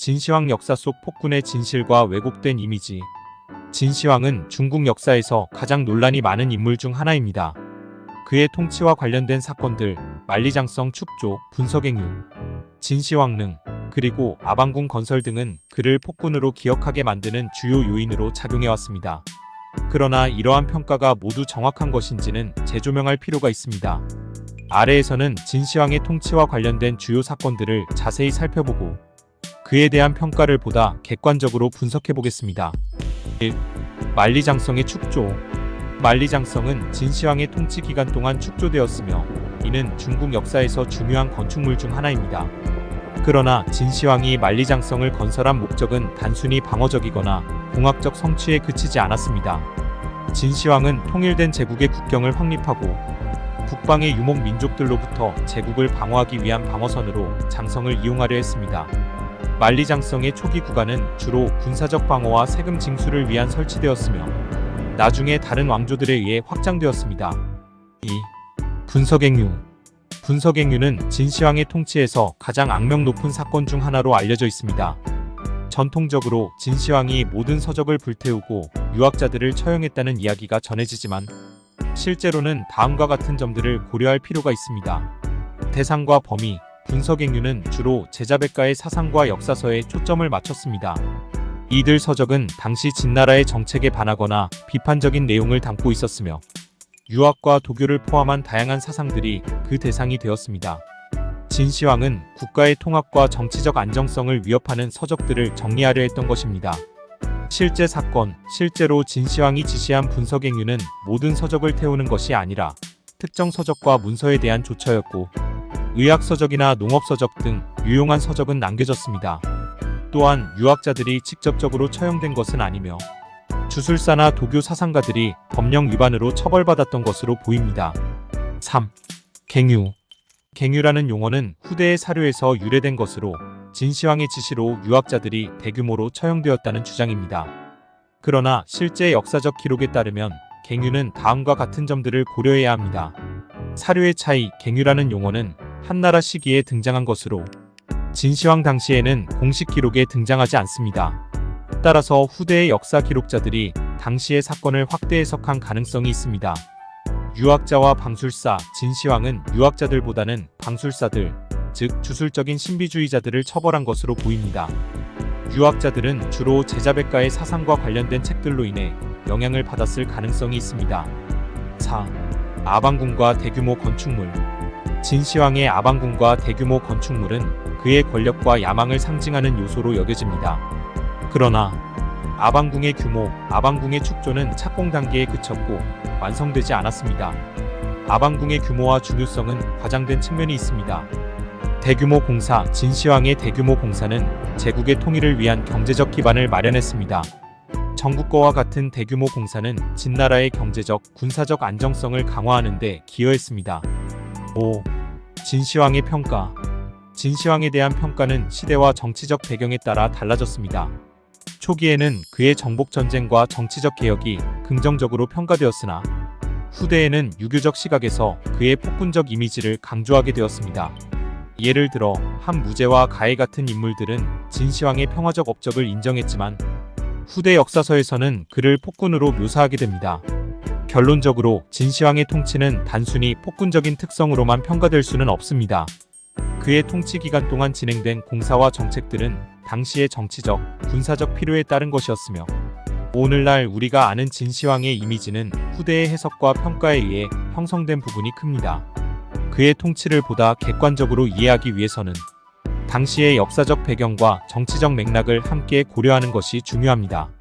진시황 역사 속 폭군의 진실과 왜곡된 이미지. 진시황은 중국 역사에서 가장 논란이 많은 인물 중 하나입니다. 그의 통치와 관련된 사건들, 만리장성 축조, 분석행위, 진시황릉, 그리고 아방궁 건설 등은 그를 폭군으로 기억하게 만드는 주요 요인으로 작용해왔습니다. 그러나 이러한 평가가 모두 정확한 것인지는 재조명할 필요가 있습니다. 아래에서는 진시황의 통치와 관련된 주요 사건들을 자세히 살펴보고 그에 대한 평가를 보다 객관적으로 분석해보겠습니다. 1. 만리장성의 축조. 만리장성은 진시황의 통치 기간 동안 축조되었으며 이는 중국 역사에서 중요한 건축물 중 하나입니다. 그러나 진시황이 만리장성을 건설한 목적은 단순히 방어적이거나 공학적 성취에 그치지 않았습니다. 진시황은 통일된 제국의 국경을 확립하고 북방의 유목 민족들로부터 제국을 방어하기 위한 방어선으로 장성을 이용하려 했습니다. 만리장성의 초기 구간은 주로 군사적 방어와 세금 징수를 위한 설치되었으며 나중에 다른 왕조들에 의해 확장되었습니다. 2. 분석행위. 분석행위는 진시황의 통치에서 가장 악명 높은 사건 중 하나로 알려져 있습니다. 전통적으로 진시황이 모든 서적을 불태우고 유학자들을 처형했다는 이야기가 전해지지만 실제로는 다음과 같은 점들을 고려할 필요가 있습니다. 대상과 범위. 분석행위는 주로 제자백가의 사상과 역사서에 초점을 맞췄습니다. 이들 서적은 당시 진나라의 정책에 반하거나 비판적인 내용을 담고 있었으며 유학과 도교를 포함한 다양한 사상들이 그 대상이 되었습니다. 진시황은 국가의 통합과 정치적 안정성을 위협하는 서적들을 정리하려 했던 것입니다. 실제 사건, 실제로 진시황이 지시한 분석행위는 모든 서적을 태우는 것이 아니라 특정 서적과 문서에 대한 조처였고 의학서적이나 농업서적 등 유용한 서적은 남겨졌습니다. 또한 유학자들이 직접적으로 처형된 것은 아니며 주술사나 도교 사상가들이 법령 위반으로 처벌받았던 것으로 보입니다. 3. 갱유. 갱유라는 용어는 후대의 사료에서 유래된 것으로 진시황의 지시로 유학자들이 대규모로 처형되었다는 주장입니다. 그러나 실제 역사적 기록에 따르면 갱유는 다음과 같은 점들을 고려해야 합니다. 사료의 차이. 갱유라는 용어는 한나라 시기에 등장한 것으로 진시황 당시에는 공식 기록에 등장하지 않습니다. 따라서 후대의 역사 기록자들이 당시의 사건을 확대 해석한 가능성이 있습니다. 유학자와 방술사. 진시황은 유학자들보다는 방술사들, 즉 주술적인 신비주의자들을 처벌한 것으로 보입니다. 유학자들은 주로 제자백가의 사상과 관련된 책들로 인해 영향을 받았을 가능성이 있습니다. 4. 아방궁과 대규모 건축물. 진시황의 아방궁과 대규모 건축물은 그의 권력과 야망을 상징하는 요소로 여겨집니다. 그러나 아방궁의 규모, 아방궁의 축조는 착공 단계에 그쳤고 완성되지 않았습니다. 아방궁의 규모와 중요성은 과장된 측면이 있습니다. 대규모 공사. 진시황의 대규모 공사는 제국의 통일을 위한 경제적 기반을 마련했습니다. 정국거와 같은 대규모 공사는 진나라의 경제적, 군사적 안정성을 강화하는 데 기여했습니다. 5. 진시황의 평가. 진시황에 대한 평가는 시대와 정치적 배경에 따라 달라졌습니다. 초기에는 그의 정복전쟁과 정치적 개혁이 긍정적으로 평가되었으나 후대에는 유교적 시각에서 그의 폭군적 이미지를 강조하게 되었습니다. 예를 들어 한 무제와 가해 같은 인물들은 진시황의 평화적 업적을 인정했지만 후대 역사서에서는 그를 폭군으로 묘사하게 됩니다. 결론적으로 진시황의 통치는 단순히 폭군적인 특성으로만 평가될 수는 없습니다. 그의 통치 기간 동안 진행된 공사와 정책들은 당시의 정치적, 군사적 필요에 따른 것이었으며 오늘날 우리가 아는 진시황의 이미지는 후대의 해석과 평가에 의해 형성된 부분이 큽니다. 그의 통치를 보다 객관적으로 이해하기 위해서는 당시의 역사적 배경과 정치적 맥락을 함께 고려하는 것이 중요합니다.